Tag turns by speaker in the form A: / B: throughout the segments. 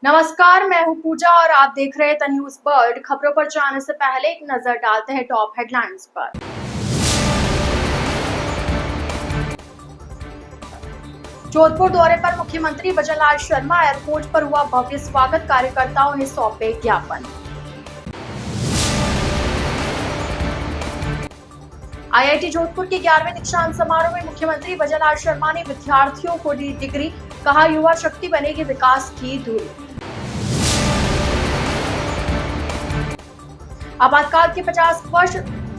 A: नमस्कार, मैं हूं पूजा और आप देख रहे हैं द न्यूज वर्ल्ड। खबरों पर जाने से पहले एक नजर डालते हैं टॉप हेडलाइंस पर। जोधपुर दौरे पर मुख्यमंत्री भजनलाल शर्मा, एयरपोर्ट पर हुआ भव्य स्वागत, कार्यकर्ताओं ने सौंपे ज्ञापन। आईआईटी जोधपुर के 11वें दीक्षांत समारोह में मुख्यमंत्री भजनलाल शर्मा ने विद्यार्थियों को दी डिग्री, कहा युवा शक्ति बनेगी विकास की धूल। आपातकाल के 50 वर्ष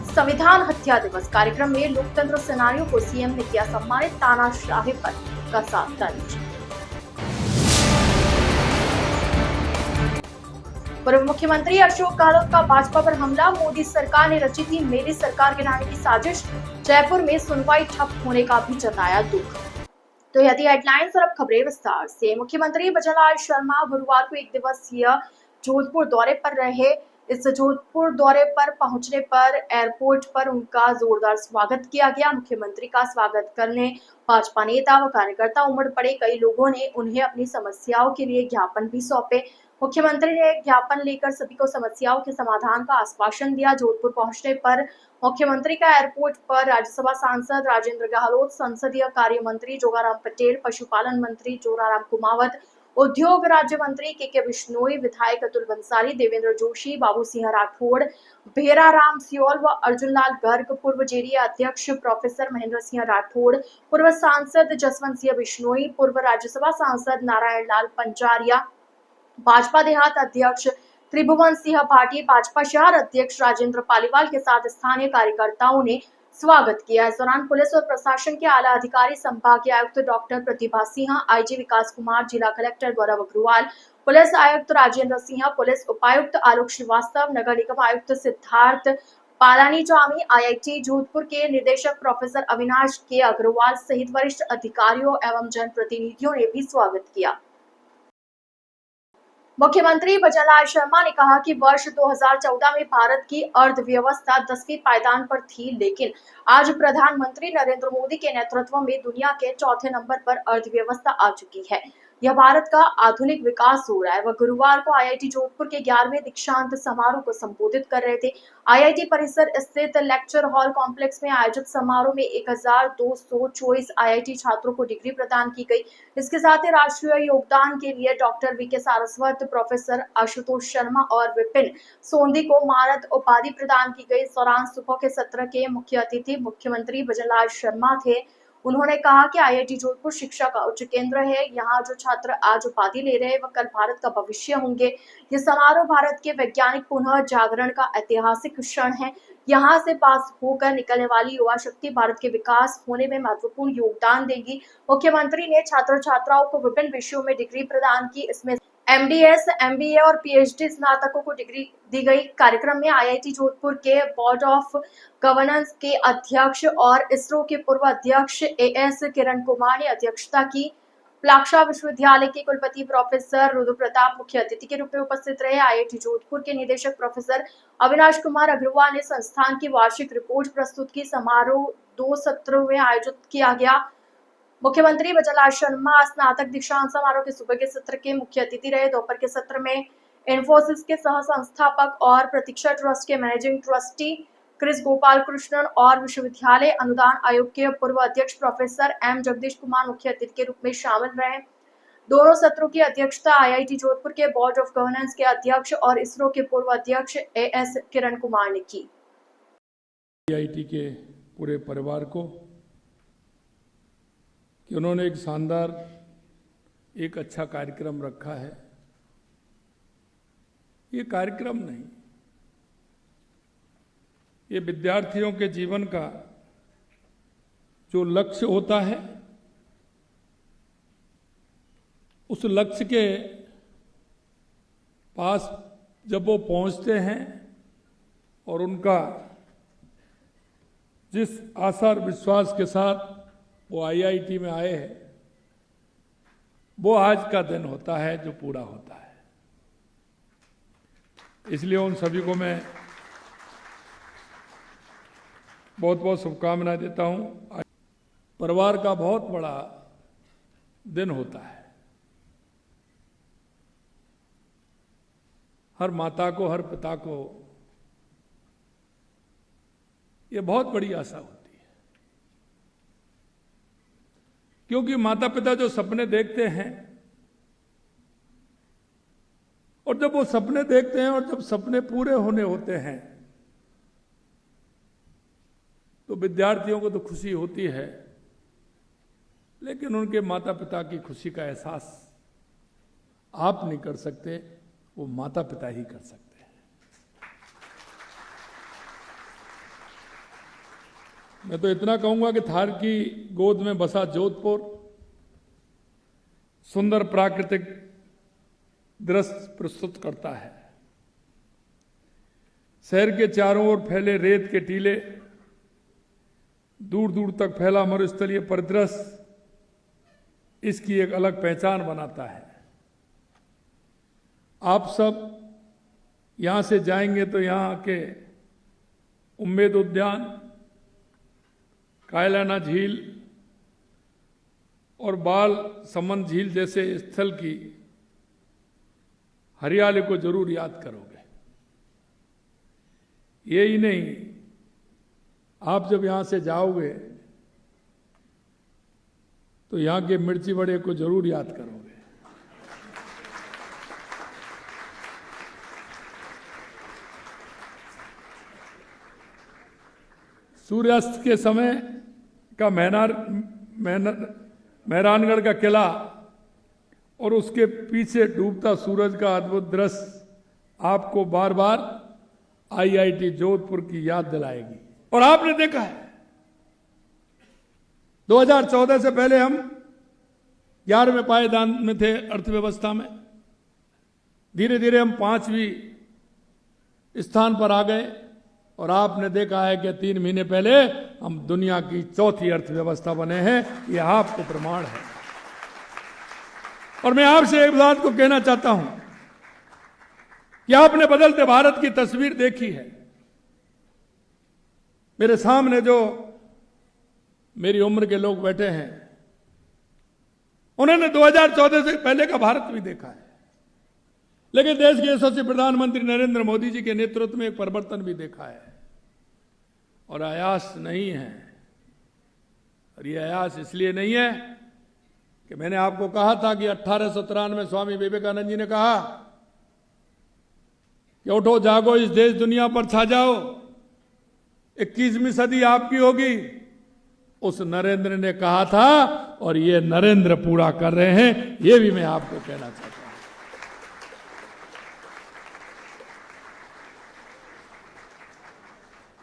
A: संविधान हत्या दिवस कार्यक्रम में लोकतंत्र सेनानियों को सीएम ने किया सम्मानित, तानाशाही पर कसा तंज। पूर्व मुख्यमंत्री अशोक गहलोत का भाजपा पर हमला, मोदी सरकार ने रची थी मेरी सरकार गिराने की साजिश, जयपुर में सुनवाई ठप होने का भी जताया दुख। तो यदि हेडलाइंस और अब खबरें विस्तार से। मुख्यमंत्री भजनलाल शर्मा गुरुवार को एक दिवसीय जोधपुर दौरे पर रहे। इस जोधपुर दौरे पर पहुंचने पर एयरपोर्ट पर उनका जोरदार स्वागत किया गया। मुख्यमंत्री का स्वागत करने भाजपा नेता व कार्यकर्ता उमड़ पड़े। कई लोगों ने उन्हें अपनी समस्याओं के लिए ज्ञापन भी सौंपे। मुख्यमंत्री ने ज्ञापन लेकर सभी को समस्याओं के समाधान का आश्वासन दिया। जोधपुर पहुंचने पर मुख्यमंत्री का एयरपोर्ट पर राज्यसभा सांसद राजेंद्र गहलोत, संसदीय कार्य मंत्री जोगाराम पटेल, पशुपालन मंत्री जोराराम कुमावत, उद्योग राज्य मंत्री के बिश्नोई, विधायक अतुल बंसाली, देवेंद्र जोशी, बाबू सिंह राठौड़, भेरा राम सियोल व अर्जुन लाल गर्ग, पूर्व जेडीए अध्यक्ष प्रोफेसर महेंद्र सिंह राठौड़, पूर्व सांसद जसवंत सिंह बिश्नोई, पूर्व राज्यसभा सांसद नारायण लाल पंचारिया, भाजपा देहात अध्यक्ष त्रिभुवन सिंह भाटी, भाजपा शहर अध्यक्ष राजेंद्र पालीवाल के साथ स्थानीय कार्यकर्ताओं ने स्वागत किया। इस दौरान पुलिस और प्रशासन के आला अधिकारी, संभागीय आयुक्त डॉक्टर प्रतिभा सिंह, आईजी विकास कुमार, जिला कलेक्टर गौरव अग्रवाल, पुलिस आयुक्त राजेंद्र सिंह, पुलिस उपायुक्त आलोक श्रीवास्तव, नगर निगम आयुक्त सिद्धार्थ पालानीचामी, आईआईटी जोधपुर के निदेशक प्रोफेसर अविनाश के अग्रवाल सहित वरिष्ठ अधिकारियों एवं जनप्रतिनिधियों ने भी स्वागत किया। मुख्यमंत्री भजनलाल शर्मा ने कहा कि वर्ष 2014 में भारत की अर्थव्यवस्था 10वीं पायदान पर थी, लेकिन आज प्रधानमंत्री नरेंद्र मोदी के नेतृत्व में दुनिया के चौथे नंबर पर अर्थव्यवस्था आ चुकी है। यह भारत का आधुनिक विकास हो रहा है। वह गुरुवार को आईआईटी जोधपुर के 11वें दीक्षांत समारोह को संबोधित कर रहे थे। आईआईटी परिसर स्थित लेक्चर हॉल कॉम्प्लेक्स में आयोजित समारोह में 1224 आईआईटी छात्रों को डिग्री प्रदान की गई। इसके साथ ही राष्ट्रीय योगदान के लिए doctor V K Saraswat, professor Ashutosh Sharma और विपिन सोंधी को मानद उपाधि प्रदान की गई। इस दौरान सुबह के सत्र के मुख्य अतिथि मुख्यमंत्री भजनलाल शर्मा थे। उन्होंने कहा कि आईआईटी जोधपुर शिक्षा का उच्च केंद्र है। यहाँ जो छात्र आज उपाधि ले रहे हैं वह कल भारत का भविष्य होंगे। ये समारोह भारत के वैज्ञानिक पुनः जागरण का ऐतिहासिक क्षण है। यहाँ से पास होकर निकलने वाली युवा शक्ति भारत के विकास होने में महत्वपूर्ण योगदान देगी। मुख्यमंत्री ने छात्र छात्राओं को विभिन्न विषयों में डिग्री प्रदान की। इसमें एमडीएस, एमबीए और पीएचडी स्नातकों को डिग्री दी गई। कार्यक्रम में आईआईटी जोधपुर के बोर्ड ऑफ गवर्नेंस के अध्यक्ष और इसरो के पूर्व अध्यक्ष एएस किरण कुमार ने अध्यक्षता की। प्लाक्षा विश्वविद्यालय के कुलपति प्रोफेसर रुद्र प्रताप मुख्य अतिथि के रूप में उपस्थित रहे। आईआईटी जोधपुर के निदेशक प्रोफेसर अविनाश कुमार अग्रवाल ने संस्थान की वार्षिक रिपोर्ट प्रस्तुत की। समारोह 2 सत्रों में आयोजित किया गया। मुख्यमंत्री भजनलाल शर्मा स्नातक दीक्षांत समारोह के सुबह के सत्र के मुख्य अतिथि रहे। दोपहर के सत्र में इन्फोसिस के सह संस्थापक और प्रतीक्षा ट्रस्ट के मैनेजिंग ट्रस्टी क्रिस गोपाल कृष्णन और विश्वविद्यालय अनुदान आयोग के पूर्व अध्यक्ष प्रोफेसर एम जगदीश कुमार मुख्य अतिथि के रूप में शामिल रहे। दोनों सत्रों की अध्यक्षता आईआईटी जोधपुर के बोर्ड ऑफ गवर्नेंस के अध्यक्ष और इसरो के पूर्व अध्यक्ष एएस किरण कुमार ने की।
B: आईआईटी के पूरे परिवार को कि उन्होंने एक शानदार, एक अच्छा कार्यक्रम रखा है। ये कार्यक्रम नहीं, ये विद्यार्थियों के जीवन का जो लक्ष्य होता है, उस लक्ष्य के पास जब वो पहुंचते हैं और उनका जिस आशा और विश्वास के साथ वो आईआईटी में आए हैं, वो आज का दिन होता है जो पूरा होता है। इसलिए उन सभी को मैं बहुत बहुत शुभकामनाएं देता हूं। परिवार का बहुत बड़ा दिन होता है। हर माता को, हर पिता को ये बहुत बड़ी आशा होती है, क्योंकि माता पिता जो सपने देखते हैं, और जब वो सपने देखते हैं और जब सपने पूरे होने होते हैं तो विद्यार्थियों को तो खुशी होती है, लेकिन उनके माता पिता की खुशी का एहसास आप नहीं कर सकते, वो माता पिता ही कर सकते हैं। मैं तो इतना कहूंगा कि थार की गोद में बसा जोधपुर सुंदर प्राकृतिक दृश्य प्रस्तुत करता है। शहर के चारों ओर फैले रेत के टीले, दूर दूर तक फैला मरुस्थलीय परिदृश्य इसकी एक अलग पहचान बनाता है। आप सब यहां से जाएंगे तो यहां के उम्मेद उद्यान, कायलाना झील और बाल समंद झील जैसे स्थल की हरियाली को जरूर याद करोगे। यही नहीं, आप जब यहां से जाओगे तो यहां के मिर्ची बड़े को जरूर याद करोगे। सूर्यास्त के समय का मेहरानगढ़ का किला और उसके पीछे डूबता सूरज का अद्भुत दृश्य आपको बार बार आईआईटी जोधपुर की याद दिलाएगी। और आपने देखा है 2014 से पहले हम 11वें पायदान में थे अर्थव्यवस्था में, धीरे धीरे हम 5वीं स्थान पर आ गए और आपने देखा है कि 3 महीने पहले हम दुनिया की 4थी अर्थव्यवस्था बने हैं। यह आपको प्रमाण है। और मैं आपसे एक बात को कहना चाहता हूं कि आपने बदलते भारत की तस्वीर देखी है। मेरे सामने जो मेरी उम्र के लोग बैठे हैं, उन्होंने 2014 से पहले का भारत भी देखा है, लेकिन देश के यशस्वी प्रधानमंत्री नरेंद्र मोदी जी के नेतृत्व में एक परिवर्तन भी देखा है। और आयास नहीं है, और ये आयास इसलिए नहीं है कि मैंने आपको कहा था कि 1893 में स्वामी विवेकानंद जी ने कहा कि उठो जागो इस देश दुनिया पर छा जाओ, 21वीं सदी आपकी होगी। उस नरेंद्र ने कहा था और ये नरेंद्र पूरा कर रहे हैं, ये भी मैं आपको कहना चाहता हूं।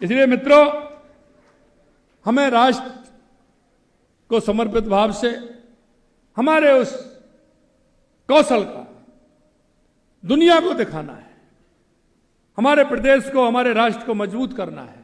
B: इसलिए मित्रों, हमें राष्ट्र को समर्पित भाव से हमारे उस कौशल का दुनिया को दिखाना है, हमारे प्रदेश को, हमारे राष्ट्र को मजबूत करना है।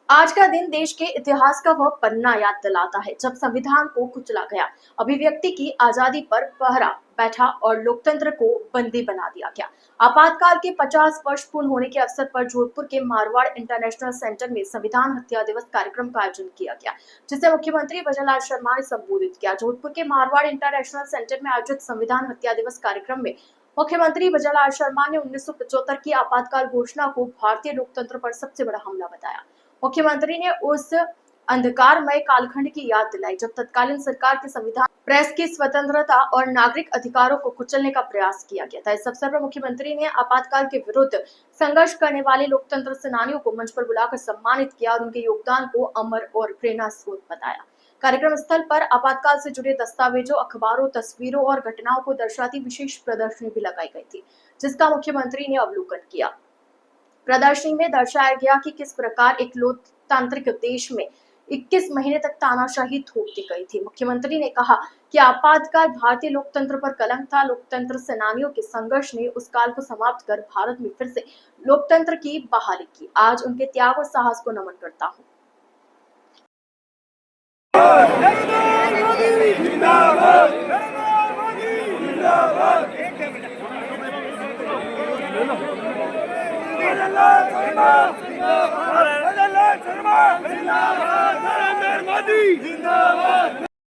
A: आज का दिन देश के इतिहास का वह पन्ना याद दिलाता है जब संविधान को कुचला गया, अभिव्यक्ति की आजादी पर पहरा बैठा और लोकतंत्र को बंदी बना दिया गया। आपातकाल के 50 वर्ष पूर्ण होने के अवसर पर जोधपुर के मारवाड़ इंटरनेशनल सेंटर में संविधान हत्या दिवस कार्यक्रम का आयोजन किया गया, जिसे मुख्यमंत्री भजनलाल शर्मा ने संबोधित किया। जोधपुर के मारवाड़ इंटरनेशनल सेंटर में आयोजित संविधान हत्या दिवस कार्यक्रम में मुख्यमंत्री भजनलाल शर्मा ने 1975 की आपातकाल घोषणा को भारतीय लोकतंत्र पर सबसे बड़ा हमला बताया। मुख्यमंत्री ने उस अंधकारमय कालखंड की याद दिलाई जब तत्कालीन सरकार के संविधान, प्रेस की स्वतंत्रता और नागरिक अधिकारों को कुचलने का प्रयास किया गया था। इस अवसर पर मुख्यमंत्री ने आपातकाल के विरुद्ध संघर्ष करने वाले लोकतंत्र सेनानियों को मंच पर बुलाकर सम्मानित किया और उनके योगदान को अमर और प्रेरणा स्रोत बताया। कार्यक्रम स्थल पर आपातकाल से जुड़े दस्तावेजों, अखबारों, तस्वीरों और घटनाओं को दर्शाती विशेष प्रदर्शनी भी लगाई गई थी, जिसका मुख्यमंत्री ने अवलोकन किया। प्रदर्शनी में दर्शाया गया कि किस प्रकार एक लोकतांत्रिक देश में 21 महीने तक तानाशाही थोपती गई थी। मुख्यमंत्री ने कहा कि आपातकाल भारतीय लोकतंत्र पर कलंक था। लोकतंत्र सेनानियों के संघर्ष ने उस काल को समाप्त कर भारत में फिर से लोकतंत्र की बहाली की। आज उनके त्याग और साहस को नमन करता हूँ।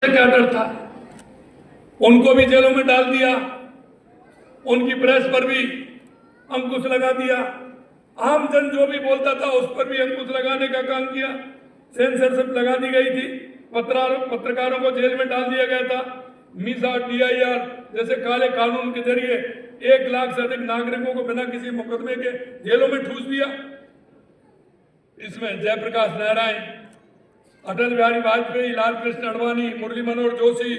B: क्या डर था? उनको भी जेलों में डाल दिया, उनकी प्रेस पर भी अंकुश लगा दिया। आम जन जो भी बोलता था उस पर भी अंकुश लगाने का काम किया। सेंसरशिप लगा दी गई थी, पत्रकारों को जेल में डाल दिया गया था। मीसा, DIR जैसे काले कानून के जरिए 1 लाख से अधिक नागरिकों को बिना किसी मुकदमे के जेलों में ठूस दिया। इसमें जयप्रकाश नारायण, अटल बिहारी वाजपेयी, लाल कृष्ण आडवाणी, मुरली मनोहर जोशी,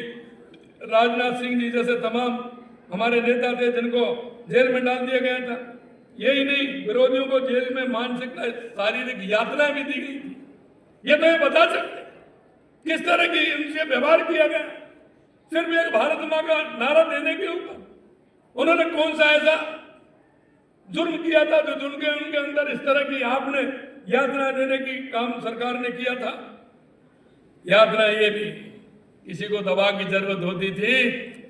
B: राजनाथ सिंह जी जैसे तमाम हमारे नेता थे जिनको जेल में डाल दिया गया था। यही नहीं, विरोधियों को जेल में मानसिक शारीरिक यातनाएं भी दी गई थी। ये तो ये बता सकते किस तरह की इनसे व्यवहार किया गया, सिर्फ एक भारत मां का नारा देने के ऊपर। उन्होंने कौन सा ऐसा जुर्म किया था जो उनके अंदर इस तरह की आपने यातना देने की काम सरकार ने किया था। यातना ये भी, किसी को दवा की जरूरत होती थी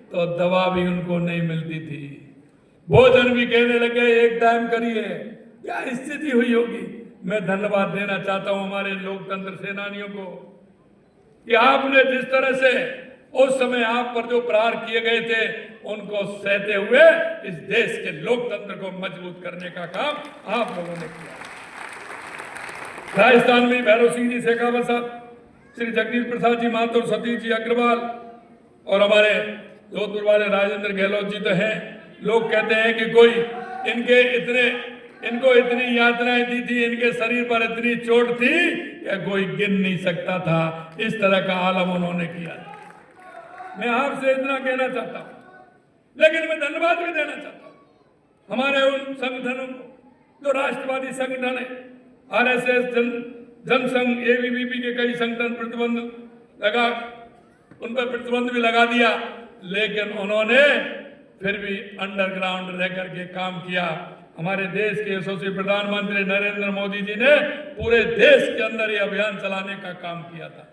B: तो दवा भी उनको नहीं मिलती थी। भोजन भी कहने लगे 1 टाइम करिए। क्या स्थिति हुई होगी। मैं धन्यवाद देना चाहता हूं हमारे लोकतंत्र सेनानियों को कि आपने जिस तरह से उस समय आप पर जो प्रहार किए गए थे उनको सहते हुए इस देश के लोकतंत्र को मजबूत करने का काम आप लोगों ने किया। राजस्थान में भैरव सिंह जी शेखावत साहब, श्री जगदीश प्रसाद जी महतो, सतीश जी अग्रवाल और हमारे जोधपुर वाले राजेंद्र गहलोत जी तो हैं। लोग कहते हैं कि कोई इनको इतनी यातनाएं दी थी, इनके शरीर पर इतनी चोट थी कि कोई गिन नहीं सकता था। इस तरह का आलम उन्होंने किया। मैं आपसे इतना कहना चाहता हूं, लेकिन मैं धन्यवाद भी देना चाहता हूं हमारे उन संगठनों को जो राष्ट्रवादी संगठन है। RSS, जनसंघ, ABVP के कई संगठन प्रतिबंध लगा, उन पर प्रतिबंध भी लगा दिया, लेकिन उन्होंने फिर भी अंडरग्राउंड रह करके काम किया। हमारे देश के यशस्वी प्रधानमंत्री नरेंद्र मोदी जी ने पूरे देश के अंदर ये अभियान चलाने का काम किया था।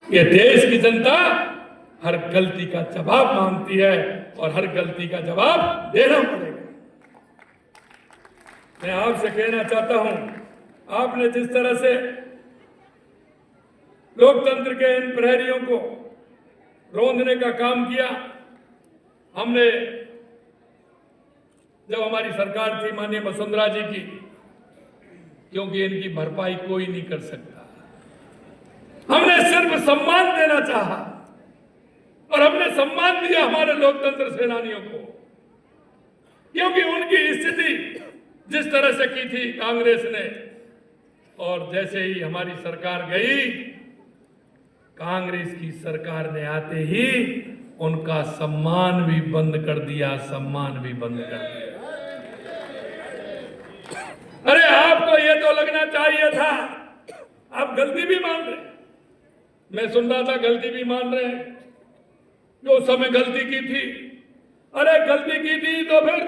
B: ये देश की जनता हर गलती का जवाब मांगती है और हर गलती का जवाब देना पड़ेगा। मैं आपसे कहना चाहता हूं, आपने जिस तरह से लोकतंत्र के इन प्रहरियों को रोंदने का काम किया, हमने जब हमारी सरकार थी माननीय वसुंधरा जी की, क्योंकि इनकी भरपाई कोई नहीं कर सकता, हमने सिर्फ सम्मान देना चाहा और हमने सम्मान दिया हमारे लोकतंत्र सेनानियों को, क्योंकि उनकी स्थिति जिस तरह से की थी कांग्रेस ने, और जैसे ही हमारी सरकार गई, कांग्रेस की सरकार ने आते ही उनका सम्मान भी बंद कर दिया, सम्मान भी बंद कर दिया। अरे आपको ये तो लगना चाहिए था, आप गलती भी मान रहे। मैं सुन रहा था गलती भी मान रहे हैं, जो उस समय गलती की थी। अरे गलती की थी तो फिर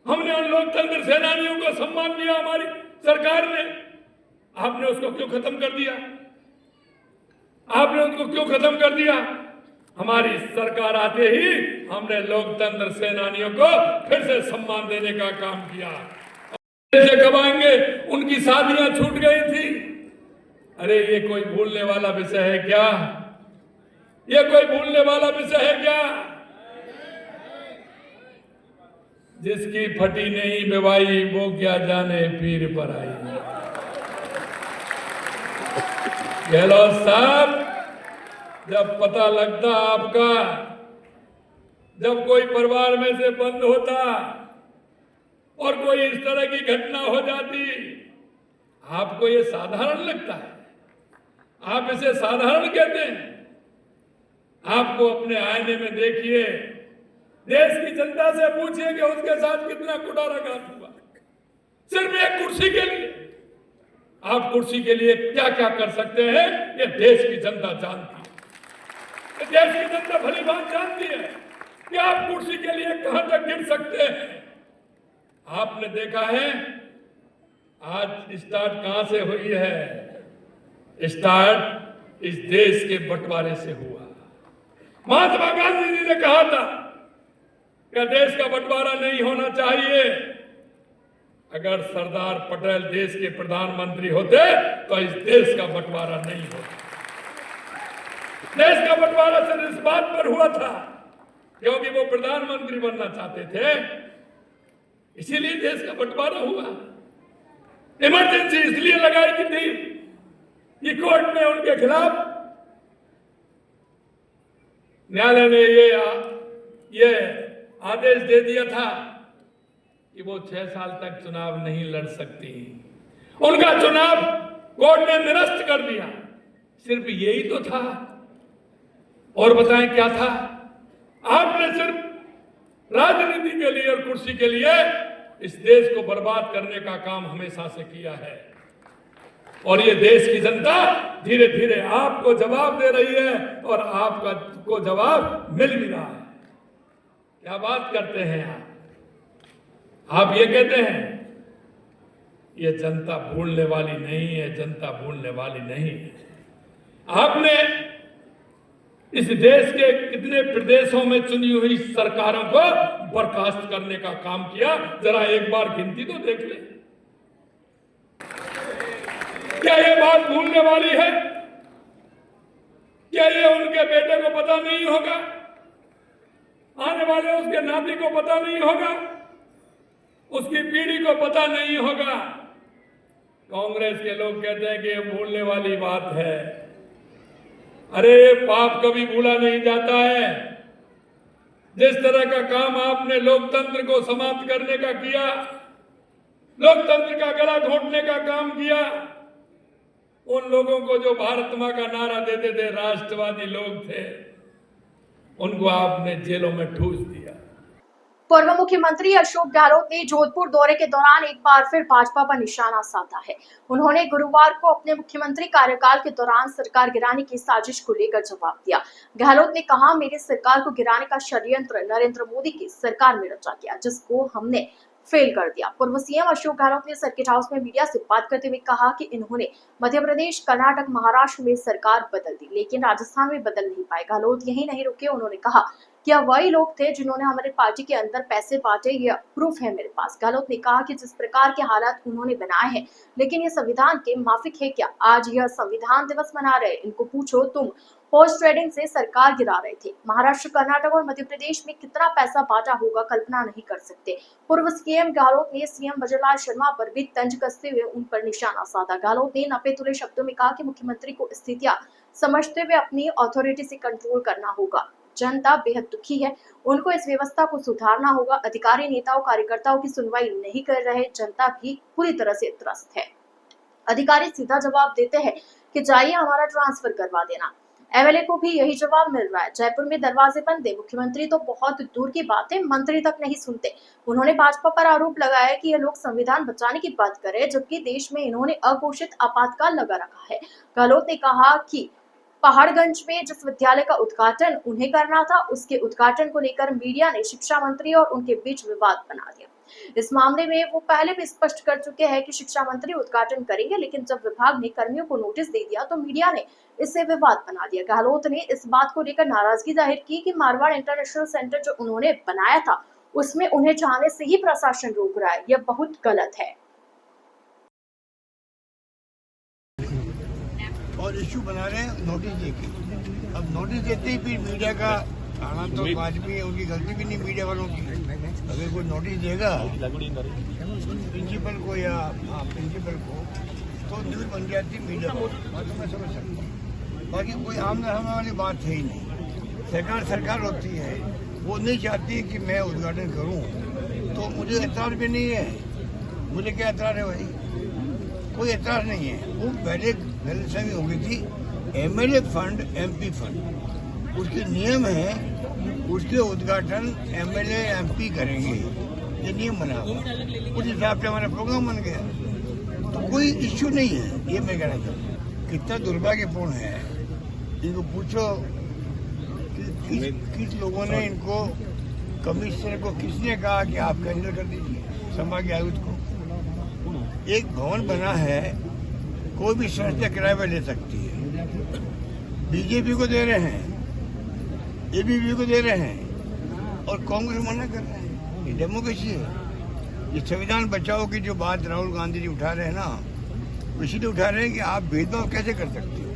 B: हमने उन लोकतंत्र सेनानियों को सम्मान दिया हमारी सरकार ने, आपने उसको क्यों खत्म कर दिया? आपने उनको क्यों खत्म कर दिया? हमारी सरकार आते ही हमने लोकतंत्र सेनानियों को फिर से सम्मान देने का काम किया। से कब आएंगे? उनकी शादियां छूट गई थी। अरे ये कोई भूलने वाला विषय है क्या? ये कोई भूलने वाला विषय है क्या? जिसकी फटी नहीं बेवाई वो क्या जाने पीर पर आई। गहलोत साहब, जब पता लगता आपका, जब कोई परिवार में से बंद होता और कोई इस तरह की घटना हो जाती, आपको ये साधारण लगता है? आप इसे साधारण कहते हैं? आपको अपने आईने में देखिए, देश की जनता से पूछिए कि उसके साथ कितना कुठाराघात हुआ, सिर्फ एक कुर्सी के लिए। आप कुर्सी के लिए क्या क्या कर सकते हैं ये देश की जनता जानती है। देश की जनता भली बात जानती है कि आप कुर्सी के लिए कहां तक गिर सकते हैं। आपने देखा है आज स्टार्ट कहां से हुई है? स्टार्ट इस देश के बंटवारे से हुआ। महात्मा गांधी जी ने कहा था कि देश का बंटवारा नहीं होना चाहिए। अगर सरदार पटेल देश के प्रधानमंत्री होते तो इस देश का बंटवारा नहीं होता। देश का बंटवारा सिर्फ इस बात पर हुआ था क्योंकि वो प्रधानमंत्री बनना चाहते थे। इसीलिए देश का बंटवारा हुआ। इमरजेंसी इसलिए लगाई की थी कि कोर्ट ने उनके खिलाफ, न्यायालय ने ये आदेश दे दिया था कि वो 6 साल तक चुनाव नहीं लड़ सकती। उनका चुनाव कोर्ट ने निरस्त कर दिया। सिर्फ यही तो था, और बताएं क्या था? आपने सिर्फ राजनीति के लिए और कुर्सी के लिए इस देश को बर्बाद करने का काम हमेशा से किया है, और ये देश की जनता धीरे धीरे आपको जवाब दे रही है, और आपका को जवाब मिल भी रहा है। क्या बात करते हैं आप ये कहते हैं ये जनता भूलने वाली नहीं है, जनता भूलने वाली नहीं है। आपने इस देश के कितने प्रदेशों में चुनी हुई सरकारों को बर्खास्त करने का काम किया, जरा एक बार गिनती तो देख ले। क्या ये बात भूलने वाली है? क्या ये उनके बेटे को पता नहीं होगा? आने वाले उसके नाती को पता नहीं होगा? उसकी पीढ़ी को पता नहीं होगा? कांग्रेस के लोग कहते हैं कि ये भूलने वाली बात है। अरे पाप कभी भूला नहीं जाता है। जिस तरह का काम आपने लोकतंत्र को समाप्त करने का किया, लोकतंत्र का गला घोटने का काम किया, उन लोगों को जो भारत मां का नारा देते थे, राष्ट्रवादी लोग थे, उनको आपने जेलों में ठूस दिया।
A: पूर्व मुख्यमंत्री अशोक गहलोत ने जोधपुर दौरे के दौरान एक बार फिर भाजपा पर निशाना साधा है। उन्होंने गुरुवार को अपने मुख्यमंत्री कार्यकाल के दौरान सरकार गिराने की साजिश को लेकर जवाब दिया। गहलोत ने कहा, मेरी सरकार को गिराने का षड्यंत्र नरेंद्र मोदी की सरकार में रचा गया, जिसको हमने फेल कर दिया। पूर्व सीएम अशोक गहलोत ने सर्किट हाउस में मीडिया से बात करते हुए कहा कि इन्होंने मध्य प्रदेश, कर्नाटक, महाराष्ट्र में सरकार बदल दी, लेकिन राजस्थान में बदल नहीं पाए। गहलोत यही नहीं रुके, उन्होंने कहा क्या वही लोग थे जिन्होंने हमारे पार्टी के अंदर पैसे बांटे, ये प्रूफ है मेरे पास। गहलोत ने कहा कि जिस प्रकार के हालात उन्होंने बनाए हैं, लेकिन ये संविधान के माफिक है क्या? आज यह संविधान दिवस मना रहे, इनको पूछो तुम हॉर्स ट्रेडिंग से सरकार गिरा रहे थे। महाराष्ट्र, कर्नाटक और मध्य प्रदेश में कितना पैसा बांटा होगा कल्पना नहीं कर सकते। पूर्व सीएम गहलोत ने सीएम वजरलाल शर्मा पर भी तंज कसते हुए उन पर निशाना साधा। गहलोत ने नपे तुले शब्दों में कहा कि मुख्यमंत्री को स्थितियां समझते हुए अपनी अथॉरिटी से कंट्रोल करना होगा। जनता बेहद दुखी है, उनको इस व्यवस्था को सुधारना होगा। अधिकारी, नेताओं, कार्यकर्ताओं की सुनवाई नहीं कर रहे, जनता भी पूरी तरह से त्रस्त है। अधिकारी सीधा जवाब देते हैं कि जाइए हमारा ट्रांसफर करवा देना। एमएलए को भी यही जवाब मिल रहा है। जयपुर में दरवाजे बंद है, मुख्यमंत्री तो बहुत दूर की बात है, मंत्री तक नहीं सुनते। उन्होंने भाजपा पर आरोप लगाया कि ये लोग संविधान बचाने की बात कर रहे हैं, जबकि देश में इन्होंने अघोषित आपातकाल लगा रखा है। गहलोत ने कहा कि पहाड़गंज में जिस विद्यालय का उद्घाटन उन्हें करना था, उसके उद्घाटन को लेकर मीडिया ने शिक्षा मंत्री और उनके बीच विवाद बना दिया। इस मामले में वो पहले भी स्पष्ट कर चुके हैं कि शिक्षा मंत्री उद्घाटन करेंगे, लेकिन जब विभाग ने कर्मियों को नोटिस दे दिया तो मीडिया ने इससे विवाद बना दिया। गहलोत ने इस बात को लेकर नाराजगी जाहिर की कि मारवाड़ इंटरनेशनल सेंटर जो उन्होंने बनाया था, उसमें उन्हें चाहने से ही प्रशासन रोक रहा है, यह बहुत गलत है।
C: और इश्यू बना रहे हैं नोटिस देके। अब नोटिस देते ही फिर मीडिया का आना तो वाजिबी है, उनकी गलती भी नहीं मीडिया वालों की। अगर कोई नोटिस देगा प्रिंसिपल को या प्रिंसिपल को तो न्यूज बन जाती मीडिया को, तो मैं समझ सकता हूँ। बाकी कोई आमने सामने वाली बात है ही नहीं। सरकार होती है, वो नहीं चाहती कि मैं उद्घाटन करूँ, तो मुझे एतराज भी नहीं है। मुझे क्या एतराज है भाई? कोई एतराज नहीं है। वो पहले गलतफहमी हो गई थी। एमएलए फंड, एमपी फंड, उसके नियम है, उसके उद्घाटन एमएलए एमपी करेंगे, ये नियम बना हुआ। उस हिसाब से हमारा प्रोग्राम बन गया, तो कोई इश्यू नहीं है। ये मैं कहना चाहता हूँ। कितना दुर्भाग्यपूर्ण है, इनको पूछो कि किस लोगों ने इनको, कमिश्नर को किसने कहा कि आप कैंसिल कर दीजिए संभागीय आयुक्त को। एक भवन बना है, कोई भी संस्था किराए पर ले सकती है। बीजेपी को दे रहे हैं, एबीवीपी को दे रहे हैं, और कांग्रेस मना कर रहे हैं। ये डेमोक्रेसी है। ये संविधान बचाओ की जो बात राहुल गांधी जी उठा रहे हैं ना, इसीलिए उठा रहे हैं कि आप भेदभाव कैसे कर सकते हो।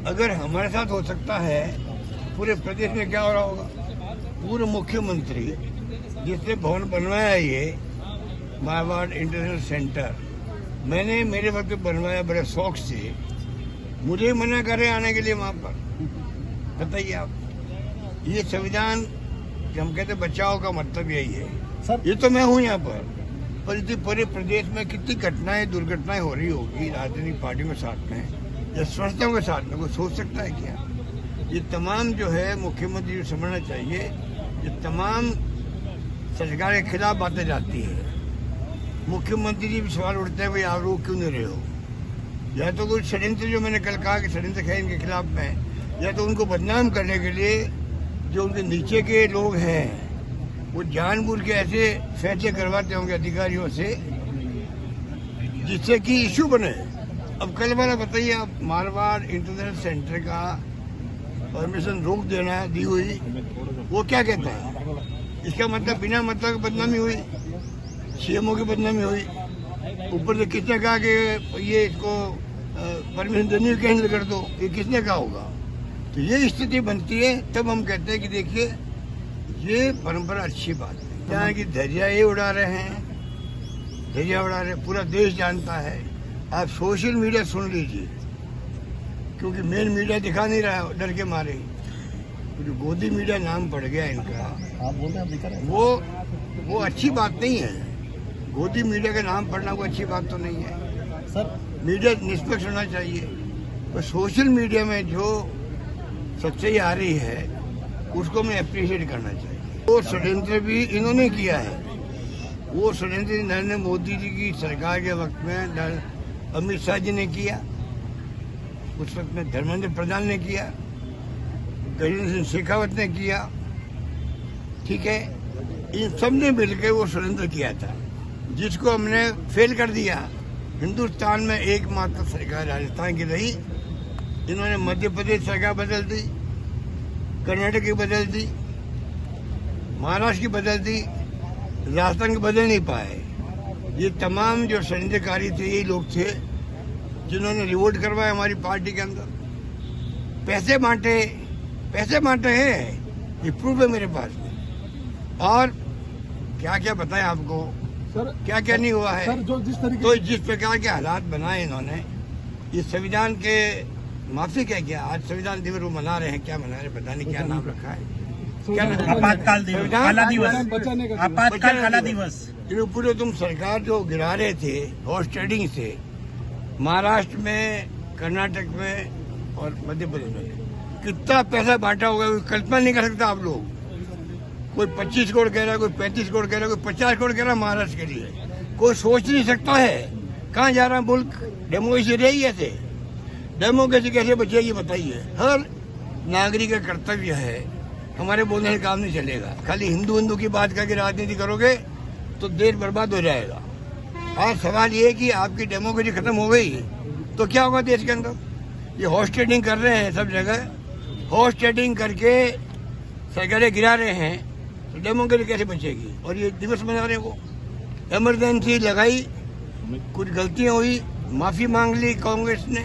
C: अगर हमारे साथ हो सकता है, पूरे प्रदेश में क्या हो रहा होगा? पूर्व मुख्यमंत्री जिसने भवन बनवाया, ये मारवाड़ इंटरनेशनल सेंटर मैंने मेरे वक्त पे बनवाया बड़े शौक से, मुझे मना कर रहे आने के लिए वहाँ पर। बताइए आप, ये संविधान जो हम कहते बचाव का मतलब यही है
D: सर।
C: ये तो मैं हूँ यहाँ पर इतनी पूरे प्रदेश में कितनी घटनाएं दुर्घटनाएं हो रही होगी राजनीतिक पार्टियों के साथ में या संस्थाओं के साथ में, कोई सोच सकता है क्या? ये तमाम जो है मुख्यमंत्री को समझना चाहिए, ये तमाम सरकार के खिलाफ बातें जाती है। मुख्यमंत्री जी भी सवाल उठते हैं, भाई आप रोक क्यों नहीं रहे हो? या तो कोई षड्यंत्र, जो मैंने कल कहा कि षड्यंत्र है इनके खिलाफ में, या तो उनको बदनाम करने के लिए जो उनके नीचे के लोग हैं वो जानबूझ के ऐसे फैसले करवाते होंगे अधिकारियों से जिससे कि इश्यू बने। अब कल वाला बताइए आप, मारवाड़ इंटरनेशनल सेंटर का परमिशन रोक देना दी हुई, वो क्या कहता है? इसका मतलब बिना मतलब की बदनामी हुई, सीएमओ की बदनामी हुई। ऊपर से किसने कहा कि ये इसको परमिशन देने की कैंसिल कर दो, ये किसने कहा होगा? तो ये स्थिति बनती है, तब हम कहते हैं कि देखिए ये परंपरा अच्छी बात है। यहाँ की धज्जियाँ ये उड़ा रहे हैं, धज्जियाँ उड़ा रहे, पूरा देश जानता है। आप सोशल मीडिया सुन लीजिए, क्योंकि मेन मीडिया दिखा नहीं रहा है डर के मारे। जो गोदी मीडिया नाम पड़ गया इनका,
D: आप बोल रहे हैं
C: वो अच्छी बात नहीं है। गोदी मीडिया का नाम पढ़ना कोई अच्छी बात तो नहीं है
D: सर।
C: मीडिया निष्पक्ष होना चाहिए। तो सोशल मीडिया में जो सच्चाई आ रही है उसको मैं अप्रिशिएट करना चाहिए। वो षड्यंत्र भी इन्होंने किया है, वो षड्यंत्र नरेंद्र मोदी जी की सरकार के वक्त में अमित शाह जी ने किया, उस वक्त में धर्मेंद्र प्रधान ने किया, गजेंद्र सिंह शेखावत ने किया, ठीक है। इन सब ने मिलकर वो षड्यंत्र किया था, जिसको हमने फेल कर दिया। हिंदुस्तान में एकमात्र सरकार राजस्थान की रही, इन्होंने मध्य प्रदेश सरकार बदल दी, कर्नाटक की बदल दी, महाराष्ट्र की बदल दी, राजस्थान की बदल नहीं पाए। ये तमाम जो षड्यंत्रकारी थे यही लोग थे जिन्होंने रिवोल्ट करवाया हमारी पार्टी के अंदर। पैसे बांटे हैं, ये प्रूफ है मेरे पास में। और क्या क्या बताएं आपको,
D: सर
C: क्या क्या नहीं हुआ है।
D: सर, जो जिस तरीके
C: तो जिस प्रकार के हालात बनाए इन्होंने, ये संविधान के माफी क्या आज संविधान दिवस वो मना रहे हैं, क्या मना रहे हैं पता नहीं, क्या नाम रखा है, क्या
E: आपातकाल दिवस, काला दिवस, आपातकाल काला दिवस।
C: पूरे तुम सरकार जो गिरा रहे थे हॉर्स ट्रेडिंग से, महाराष्ट्र में, कर्नाटक में और मध्य प्रदेश में कितना पैसा बांटा होगा कल्पना नहीं कर सकता आप लोग। कोई 25 करोड़ कह रहा है, कोई 35 करोड़ कह रहा है, कोई 50 करोड़ कह रहा है महाराष्ट्र के लिए। कोई सोच नहीं सकता है कहाँ जा रहा है मुल्क। डेमोक्रेसी रही ऐसे, डेमोक्रेसी कैसे बचेगी बताइए। हर नागरिक का कर्तव्य है, हमारे बोलने से काम नहीं चलेगा। खाली हिंदू की बात करके राजनीति करोगे तो देश बर्बाद हो जाएगा। आज सवाल ये है कि आपकी डेमोक्रेसी खत्म हो गई तो क्या होगा देश के अंदर। ये हॉर्स ट्रेडिंग कर रहे हैं सब जगह, हॉर्स ट्रेडिंग करके सरकारें गिरा रहे हैं, तो डेमोक्रेसी कैसे बचेगी। और ये दिवस मना रहे हैं, वो इमरजेंसी लगाई, कुछ गलतियां हुई, माफी मांग ली कांग्रेस ने,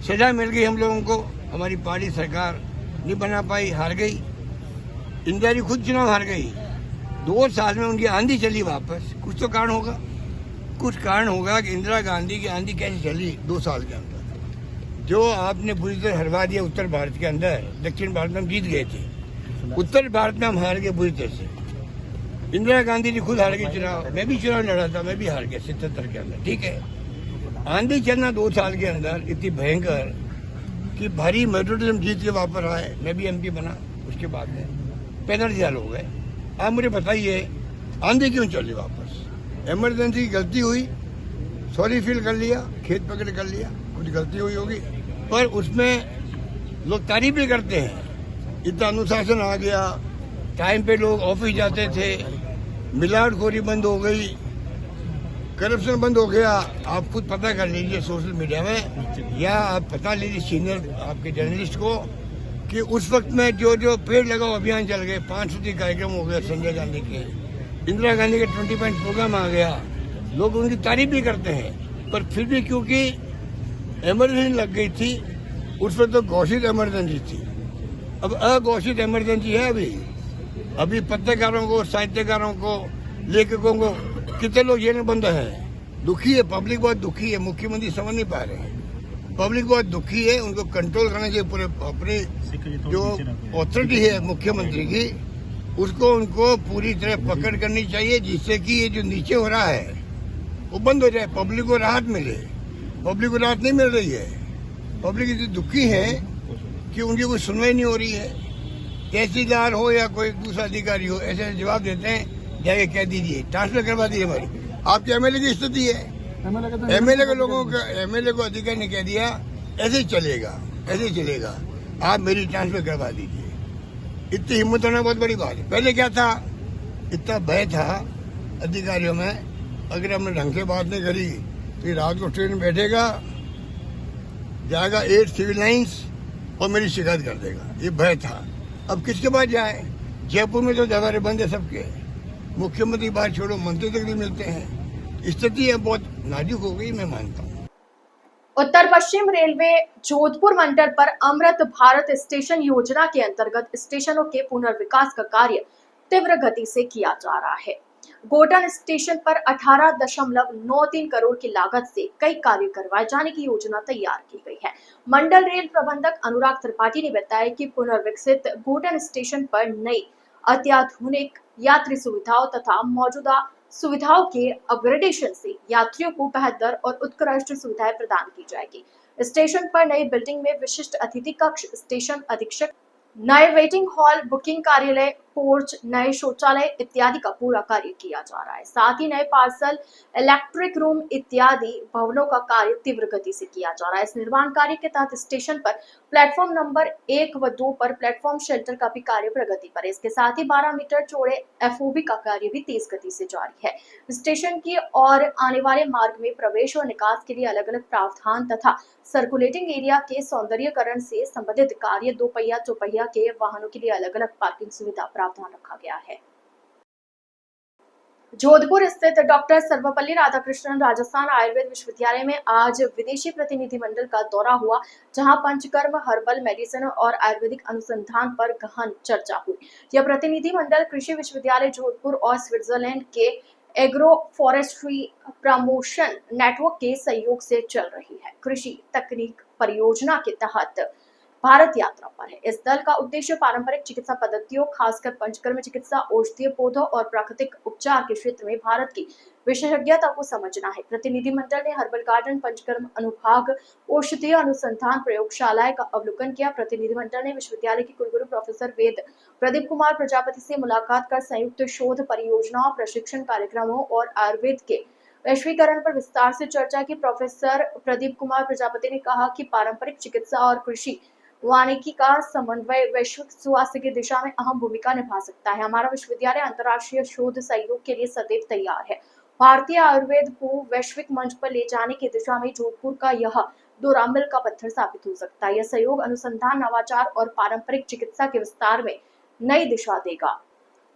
C: सजा मिल गई हम लोगों को, हमारी पार्टी सरकार नहीं बना पाई, हार गई। इंदिरा जी खुद चुनाव हार गई, 2 साल में उनकी आंधी चली वापस। कुछ तो कारण होगा, कुछ कारण होगा कि इंदिरा गांधी की आंधी कैसे चली 2 साल के अंदर। जो आपने पूरी तरह हरवा दिया उत्तर भारत के अंदर, दक्षिण भारत में हम जीत गए थे, उत्तर भारत में हम हार गए बुरी तरह से। इंदिरा गांधी जी खुद हार गई चुनाव, मैं भी चुनाव लड़ा था, मैं भी हार गया 77 के अंदर, ठीक है। आंधी चलना 2 साल के अंदर इतनी भयंकर कि भारी मेजोरिटी हम जीत के वापस आए, मैं भी एमपी बना, उसके बाद में 35 साल हो गए। आप मुझे बताइए आंधी क्यों चली वापस। इमरजेंसी की गलती हुई, सॉरी फील कर लिया, खेत पकड़ कर लिया, कुछ गलती हुई होगी, पर उसमें लोग तारीफ भी करते हैं। इतना अनुशासन आ गया, टाइम पे लोग ऑफिस जाते थे, मिलावटखोरी बंद हो गई, करप्शन बंद हो गया। आप खुद पता कर लीजिए सोशल मीडिया में, या आप पता लीजिए सीनियर आपके जर्नलिस्ट को, कि उस वक्त में जो पेड़ लगाओ अभियान चल गए, 500 कार्यक्रम हो गए संजय गांधी के, इंदिरा गांधी के 20 पॉइंट प्रोग्राम आ गया, लोग उनकी तारीफ भी करते हैं। पर फिर भी क्योंकि इमरजेंसी लग गई थी, उस पर तो घोषित इमरजेंसी थी, अब अघोषित इमरजेंसी है। अभी पत्रकारों को, साहित्यकारों को, लेखकों को कितने लोग जेल में बंद है, दुखी है पब्लिक, बहुत दुखी है। मुख्यमंत्री समझ नहीं पा रहे हैं, पब्लिक बहुत दुखी है। उनको कंट्रोल करना चाहिए पूरे अपनी जो अथॉरिटी है मुख्यमंत्री की, उसको उनको पूरी तरह पकड़ करनी चाहिए, जिससे कि ये जो नीचे हो रहा है वो बंद हो जाए, पब्लिक को राहत मिले। पब्लिक को राहत नहीं मिल रही है, पब्लिक इतनी दुखी है कि उनकी कोई सुनवाई नहीं हो रही है। तहसीलदार हो या कोई दूसरा अधिकारी हो, ऐसे जवाब देते हैं, जाके कह दीजिए ट्रांसफर करवा दीजिए हमारी। आपके एमएलए की स्थिति है, एमएलए के लोगों का, एमएलए को अधिकारी ने कह दिया ऐसे ही चलेगा, ऐसे ही चलेगा, आप मेरी ट्रांसफर करवा दीजिए। इतनी हिम्मत होना बहुत बड़ी बात है। पहले क्या था, इतना भय था अधिकारियों में, अगर हमने ढंग से बात नहीं करी तो रात को ट्रेन में बैठेगा, जाएगा 8 सिविल लाइन्स और मेरी शिकायत कर देगा, ये भय था। अब किसके पास जाए, जयपुर में तो दरबारे बंद है सबके, मुख्यमंत्री बात छोड़ो, मंत्री तक नहीं मिलते हैं। स्थिति है बहुत नाजुक हो गई, मैं मानता हूँ।
A: उत्तर पश्चिम रेलवे जोधपुर मंडल पर अमृत भारत स्टेशन योजना के अंतर्गत स्टेशनों के पुनर्विकास का कार्य तीव्र गति से किया जा रहा है। गोटन स्टेशन पर 18.93 करोड़ की लागत से कई कार्य करवाए जाने की योजना तैयार की गई है। मंडल रेल प्रबंधक अनुराग त्रिपाठी ने बताया कि पुनर्विकसित गोटन स्टेशन पर नई अत्याधुनिक यात्री सुविधाओं तथा मौजूदा सुविधाओं के अपग्रेडेशन से यात्रियों को बेहतर और उत्कृष्ट सुविधाएं प्रदान की जाएगी। स्टेशन पर नई बिल्डिंग में विशिष्ट अतिथि कक्ष, स्टेशन अधीक्षक, नए वेटिंग हॉल, बुकिंग कार्यालय, पोर्च, नए शौचालय इत्यादि का पूरा कार्य किया जा रहा है। साथ ही नए पार्सल, इलेक्ट्रिक रूम इत्यादि भवनों का कार्य तीव्र गति से किया जा रहा है। इस निर्माण कार्य के तहत स्टेशन पर प्लेटफॉर्म नंबर 1 व 2 पर प्लेटफॉर्म शेल्टर का भी कार्य प्रगति पर है। इसके साथ ही 12 मीटर चौड़े एफओबी का कार्य भी तेज गति से जारी है। स्टेशन की और आने वाले मार्ग में प्रवेश और निकास के लिए अलग अलग प्रावधान तथा सर्कुलेटिंग एरिया के सौंदर्यीकरण से संबंधित कार्य, 2 पहिया चौपहिया के वाहनों के लिए अलग अलग पार्किंग सुविधा प्रावधान रखा गया है। जोधपुर स्थित डॉक्टर सर्वपल्ली राधाकृष्णन राजस्थान आयुर्वेद विश्वविद्यालय में आज विदेशी प्रतिनिधिमंडल का दौरा हुआ, जहां पंचकर्म, हर्बल मेडिसिन और आयुर्वेदिक अनुसंधान पर गहन चर्चा हुई। यह प्रतिनिधिमंडल कृषि विश्वविद्यालय जोधपुर और स्विट्जरलैंड के एग्रो फॉरेस्ट्री प्रमोशन नेटवर्क के सहयोग से चल रही है। कृषि तकनीक परियोजना के तहत भारत यात्रा पर है। इस दल का उद्देश्य पारंपरिक चिकित्सा पद्धतियों, खासकर पंचकर्म चिकित्सा, औषधीय पौधों और प्राकृतिक उपचार के क्षेत्र में भारत की विशेषज्ञता को समझना है। प्रतिनिधिमंडल ने हर्बल गार्डन, पंचकर्म अनुभाग, औषधीय अनुसंधान प्रयोगशालाएं का अवलोकन किया। प्रतिनिधिमंडल ने विश्वविद्यालय के कुलगुरु प्रोफेसर वेद प्रदीप कुमार प्रजापति से मुलाकात कर संयुक्त शोध परियोजनाओं, प्रशिक्षण कार्यक्रमों और आयुर्वेद के वैश्वीकरण पर विस्तार से चर्चा की। प्रोफेसर प्रदीप कुमार प्रजापति ने कहा कि पारंपरिक चिकित्सा और कृषि वानिकी का समन्वय वैश्विक स्वास्थ्य की दिशा में अहम भूमिका निभा सकता है। हमारा विश्वविद्यालय अंतर्राष्ट्रीय शोध सहयोग के लिए सदैव तैयार है। भारतीय आयुर्वेद को वैश्विक मंच पर ले जाने की दिशा में जोधपुर का यह दौरा मील का पत्थर साबित हो सकता है। यह सहयोग अनुसंधान, नवाचार और पारंपरिक चिकित्सा के विस्तार में नई दिशा देगा।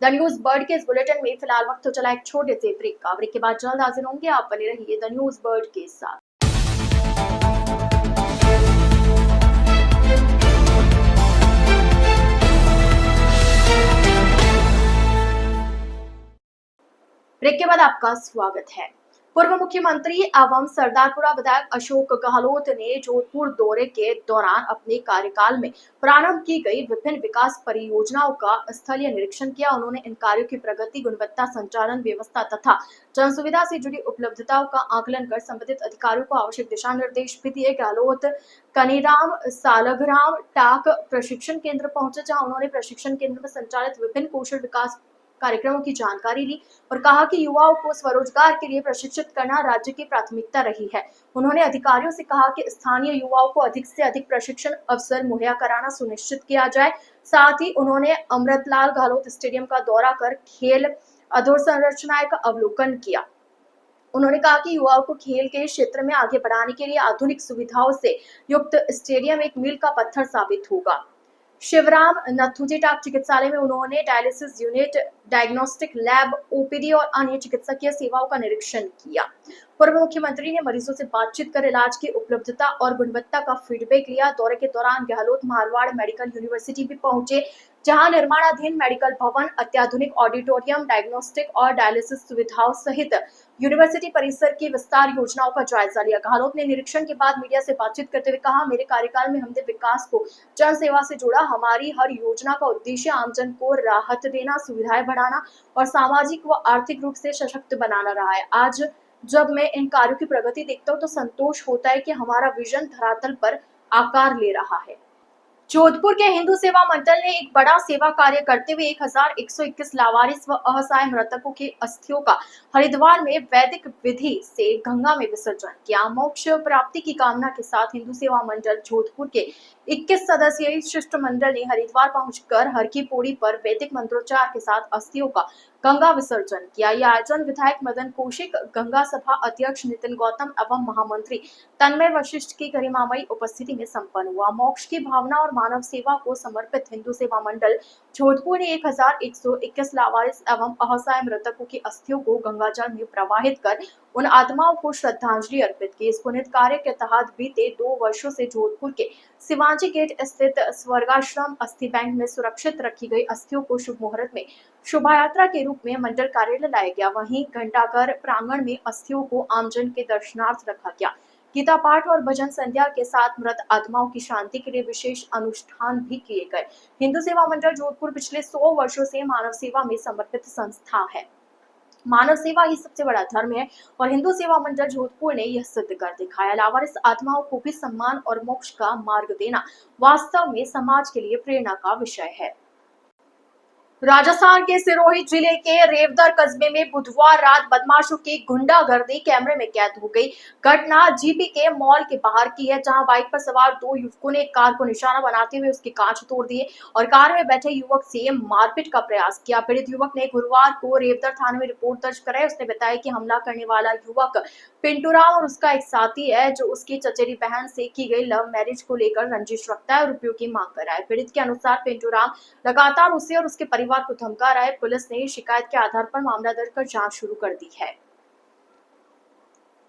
A: द न्यूज बर्ड के इस बुलेटिन में फिलहाल वक्त तो चला एक छोटे से ब्रेक का। ब्रेक के बाद जल्द हाजिर होंगे, आप बने रहिए द न्यूज बर्ड के साथ। ब्रेक के बाद आपका स्वागत है। पूर्व मुख्यमंत्री एवं सरदारपुरा विधायक अशोक गहलोत ने जोधपुर दौरे के दौरान अपने कार्यकाल में प्रारंभ की गई विभिन्न विकास परियोजनाओं का स्थलीय निरीक्षण किया। उन्होंने इन कार्यों की प्रगति, गुणवत्ता, संचालन व्यवस्था तथा जन सुविधा से जुड़ी उपलब्धताओं का आकलन कर संबंधित अधिकारियों को आवश्यक दिशा निर्देश भी दिए। गहलोत कनीराम सालग्राम टाक प्रशिक्षण केंद्र पहुंचे, जहां उन्होंने प्रशिक्षण केंद्र में संचालित विभिन्न कौशल विकास कार्यक्रमों की जानकारी ली और कहा कि युवाओं को स्वरोजगार के लिए प्रशिक्षित करना राज्य की प्राथमिकता रही है। उन्होंने अधिकारियों से कहा कि स्थानीय युवाओं को अधिक से अधिक प्रशिक्षण अवसर मुहैया कराना सुनिश्चित किया जाए। साथ ही उन्होंने अमृतलाल गहलोत स्टेडियम का दौरा कर खेल अधोसंरचना का अवलोकन किया। उन्होंने कहा कि युवाओं को खेल के क्षेत्र में आगे बढ़ाने के लिए आधुनिक सुविधाओं से युक्त स्टेडियम एक मील का पत्थर साबित होगा। शिवराम नथुजी टाक चिकित्सालय में उन्होंने dialysis unit, diagnostic lab, OPD और अन्य चिकित्सकीय सेवाओं का निरीक्षण किया। पूर्व मुख्यमंत्री ने मरीजों से बातचीत कर इलाज की उपलब्धता और गुणवत्ता का फीडबैक लिया। दौरे के दौरान गहलोत मारवाड़ मेडिकल यूनिवर्सिटी भी पहुंचे, जहां निर्माणाधीन मेडिकल भवन, अत्याधुनिक ऑडिटोरियम, डायग्नोस्टिक और डायलिसिस सुविधाओं सहित यूनिवर्सिटी परिसर की विस्तार योजनाओं का जायजा लिया। गहलोत ने निरीक्षण के बाद मीडिया से बातचीत करते हुए कहा, मेरे कार्यकाल में हमने विकास को जन सेवा से जोड़ा। हमारी हर योजना का उद्देश्य आमजन को राहत देना, सुविधाएं बढ़ाना और सामाजिक व आर्थिक रूप से सशक्त बनाना रहा है। आज जब मैं इन कार्यों की प्रगति देखता हूँ तो संतोष होता है कि हमारा विजन धरातल पर आकार ले रहा है। जोधपुर के हिंदू सेवा मंडल ने एक बड़ा सेवा कार्य करते हुए 1121 लावारिस व असहाय मृतकों की अस्थियों का हरिद्वार में वैदिक विधि से गंगा में विसर्जन किया। मोक्ष प्राप्ति की कामना के साथ हिंदू सेवा मंडल जोधपुर के 21 सदस्यीय शिष्टमंडल ने हरिद्वार पहुंचकर हर की पौड़ी पर वैदिक मंत्रोच्चार के साथ अस्थियों का गंगा विसर्जन किया। यह आयोजन विधायक मदन कौशिक, गंगा सभा अध्यक्ष नितिन गौतम एवं महामंत्री तन्मय वशिष्ठ की गरिमामयी उपस्थिति में संपन्न हुआ। मोक्ष की भावना और मानव सेवा को समर्पित हिंदू सेवा मंडल जोधपुर ने 1121 लावारिस एवं असहाय मृतकों की अस्थियों को गंगाजल में प्रवाहित कर उन आत्माओं को श्रद्धांजलि अर्पित की। इस पुनित कार्य के तहत बीते 2 वर्षों से जोधपुर के शिवाजी गेट स्थित स्वर्गाश्रम अस्थि बैंक में सुरक्षित रखी गई अस्थियों को शुभ मुहूर्त में शोभा यात्रा के रूप में मंडल कार्यालय लाया गया। वहीं घंटाघर प्रांगण में अस्थियों को आमजन के दर्शनार्थ रखा गया। गीता पाठ और भजन संध्या के साथ मृत आत्माओं की शांति के लिए विशेष अनुष्ठान भी किए गए। हिंदू सेवा मंडल जोधपुर पिछले 100 वर्षों से मानव सेवा में समर्पित संस्था है। मानव सेवा ही सबसे बड़ा धर्म है और हिंदू सेवा मंडल जोधपुर ने यह सिद्ध कर दिखाया। लावारिस आत्माओं को भी सम्मान और मोक्ष का मार्ग देना वास्तव में समाज के लिए प्रेरणा का विषय है। राजस्थान के सिरोही जिले के रेवदर कस्बे में बुधवार रात बदमाशों की गुंडागर्दी कैमरे में कैद हो गई। घटना जीपी के मॉल के बाहर की है, जहां बाइक पर सवार 2 युवकों ने कार को निशाना बनाते हुए उसके कांच तोड़ दिए और कार में बैठे युवक से मारपीट का प्रयास किया। पीड़ित युवक ने गुरुवार को रेवदर थाने में रिपोर्ट दर्ज कराई। उसने बताया कि हमला करने वाला युवक पिंटूराम और उसका एक साथी है, जो उसकी चचेरी बहन से की गई लव मैरिज को लेकर रंजिश रखता है और रुपयों की मांग कर रहा है। पीड़ित के अनुसार पिंटूराम लगातार उसे और उसके परिवार को धमका रहा है। पुलिस ने शिकायत के आधार पर मामला दर्ज कर जांच शुरू कर दी है।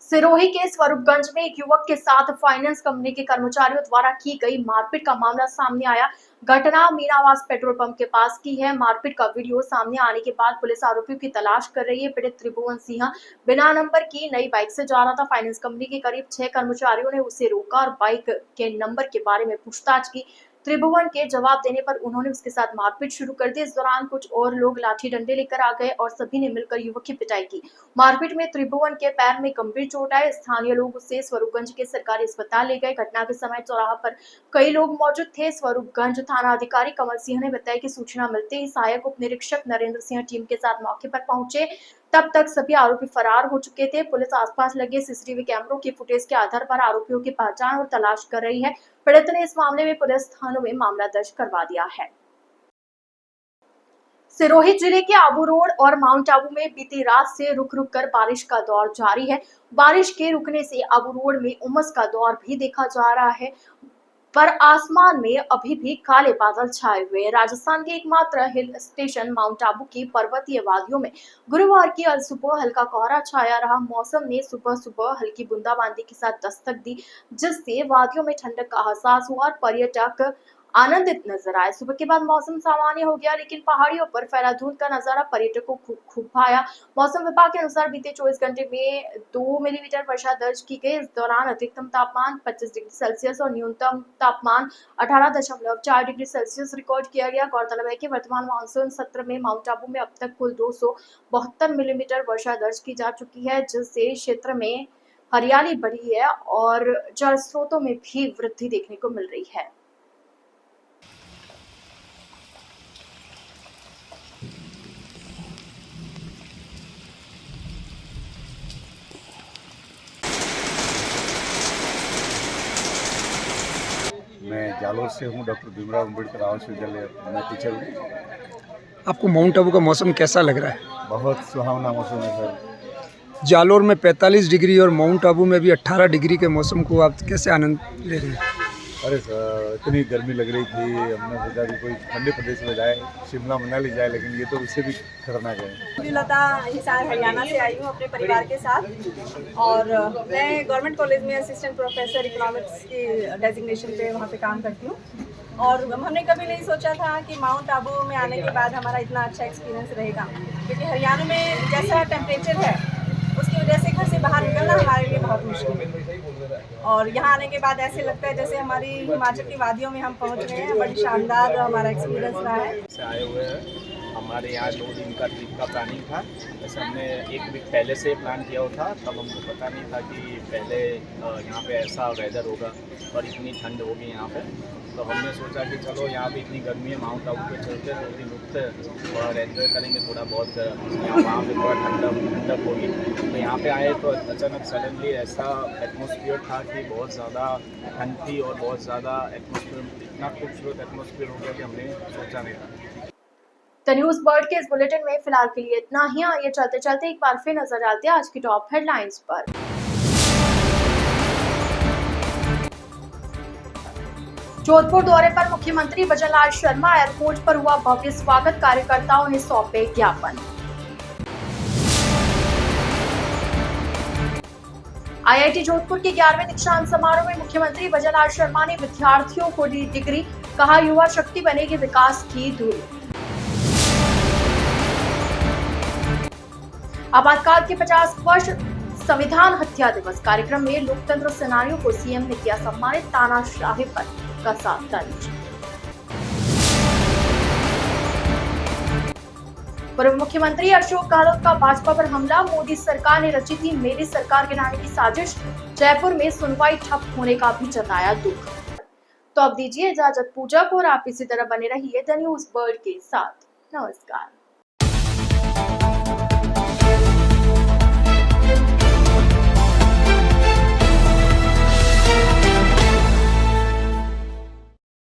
A: सिरोही के स्वरूपगंज में एक युवक के साथ फाइनेंस कंपनी के कर्मचारियों द्वारा की गई मारपीट का मामला सामने आया। घटना मीनावास पेट्रोल पंप के पास की है। मारपीट का वीडियो सामने आने के बाद पुलिस आरोपियों की तलाश कर रही है। पीड़ित त्रिभुवन सिंह बिना नंबर की नई बाइक से जा रहा था। फाइनेंस कंपनी के करीब 6 कर्मचारियों ने उसे रोका और बाइक के नंबर के बारे में पूछताछ की। त्रिभुवन के जवाब देने पर उन्होंने उसके साथ मारपीट शुरू कर दी। इस दौरान कुछ और लोग लाठी डंडे लेकर आ गए और सभी ने मिलकर युवक की पिटाई की। मारपीट में त्रिभुवन के पैर में गंभीर चोट आई। स्थानीय लोग उसे स्वरूपगंज के सरकारी अस्पताल ले गए। घटना के समय चौराहा पर कई लोग मौजूद थे। स्वरूपगंज थाना अधिकारी कमल सिंह ने बताया कि सूचना मिलते ही सहायक उप निरीक्षक नरेंद्र सिंह टीम के साथ मौके पर पहुंचे। तब तक सभी आरोपी फरार हो चुके थे। पुलिस आसपास लगे सीसीटीवी कैमरों की फुटेज के आधार पर आरोपियों की पहचान और तलाश कर रही है। पीड़ित ने इस मामले में पुलिस थानों में मामला दर्ज करवा दिया है। सिरोही जिले के आबू रोड और माउंट आबू में बीती रात से रुक रुक कर बारिश का दौर जारी है। बारिश के रुकने से आबू रोड में उमस का दौर भी देखा जा रहा है, पर आसमान में अभी भी काले बादल छाए हुए हैं। राजस्थान के एकमात्र हिल स्टेशन माउंट आबू की पर्वतीय वादियों में गुरुवार की सुबह हल्का कोहरा छाया रहा। मौसम ने सुबह सुबह हल्की बूंदाबांदी के साथ दस्तक दी, जिससे वादियों में ठंडक का एहसास हुआ और पर्यटक आनंदित नजर आए। सुबह के बाद मौसम सामान्य हो गया, लेकिन पहाड़ियों पर फैला धुंध का नजारा पर्यटकों को खूब भाया। मौसम विभाग के अनुसार बीते 24 घंटे में 2 मिलीमीटर वर्षा दर्ज की गई। इस दौरान अधिकतम तापमान 25 डिग्री सेल्सियस और न्यूनतम तापमान 18.4 डिग्री सेल्सियस रिकॉर्ड किया गया। गौरतलब है कि वर्तमान मानसून सत्र में माउंट आबू में अब तक कुल 272 मिलीमीटर वर्षा दर्ज की जा चुकी है, जिससे क्षेत्र में हरियाली बढ़ी है और जल स्रोतों में भी वृद्धि देखने को मिल रही है।
D: मैं जालोर से हूँ, डॉक्टर भीमराव अम्बेडकर आवास विद्यालय में टीचर हूँ।
F: आपको माउंट आबू का मौसम कैसा लग रहा है?
D: बहुत सुहावना मौसम है सर।
F: जालोर में 45 डिग्री और माउंट आबू में भी 18 डिग्री के मौसम को आप कैसे आनंद ले रहे हैं?
D: अरे सर, इतनी गर्मी लग रही थी, हमने सोचा कि कोई ठंडे प्रदेश में जाए, शिमला मनाली जाए, लेकिन ये तो उससे भी खतरनाक है।
G: मैं लता हिसार हरियाणा से आई हूँ अपने परिवार के साथ और मैं गवर्नमेंट कॉलेज में असिस्टेंट प्रोफेसर इकोनॉमिक्स की डेजिग्नेशन पे वहाँ पे काम करती हूँ। और हमने कभी नहीं सोचा था कि माउंट आबू में आने के बाद हमारा इतना अच्छा एक्सपीरियंस रहेगा, क्योंकि हरियाणा में जैसा टेम्परेचर है उसकी वजह से घर से बाहर निकलना हमारे लिए बहुत मुश्किल है। और यहाँ आने के बाद ऐसे लगता है जैसे हमारी हिमाचल की वादियों में हम पहुँच गए हैं। बड़ी शानदार हमारा एक्सपीरियंस रहा है।
H: से आए हुए हैं, हमारे यहाँ 2 दिन का ट्रिप का प्लानिंग था। जैसे हमने 1 वीक पहले से प्लान किया हुआ था, तब हमको पता नहीं था कि पहले यहाँ पे ऐसा वेदर होगा और इतनी ठंड होगी यहाँ पे। तो हमने सोचा कि चलो यहाँ पे इतनी गर्मी है, माउंट आबू पे चलते 2 दिन रुकते और एंजॉय करेंगे थोड़ा बहुत। यहाँ वहाँ पे थोड़ा ठंडक होगी। तो यहाँ पे आए तो अचानक सडनली ऐसा एटमॉस्फेयर था कि बहुत ज़्यादा ठंड थी और बहुत ज़्यादा एटमॉस्फेयर, इतना खूबसूरत एटमॉस्फेयर हो गया कि हमने सोचा नहीं था।
A: द न्यूज़ बर्ड के इस बुलेटिन में फिलहाल के लिए इतना ही। आइए चलते चलते एक बार फिर नजर डालते हैं आज की टॉप हेडलाइंस पर। जोधपुर दौरे पर मुख्यमंत्री भजनलाल शर्मा, एयरपोर्ट पर हुआ भव्य स्वागत, कार्यकर्ताओं ने सौंपे ज्ञापन। आईआईटी जोधपुर के 11वें दीक्षांत समारोह में मुख्यमंत्री भजनलाल शर्मा ने विद्यार्थियों को दी डिग्री, कहा युवा शक्ति बनेगी विकास की धुरी। आपातकाल के 50 वर्ष संविधान हत्या दिवस कार्यक्रम में लोकतंत्र सेनानियों को सीएम ने किया सम्मानित, तानाशाही पर कसा तंज। पूर्व मुख्यमंत्री अशोक गहलोत का भाजपा पर हमला, मोदी सरकार ने रची थी मेरी सरकार गिराने की साजिश, जयपुर में सुनवाई ठप होने का भी जताया दुख। तो अब दीजिए इजाजत पूजा को और आप इसी तरह बने रहिए द न्यूज़ बर्ड के साथ। नमस्कार।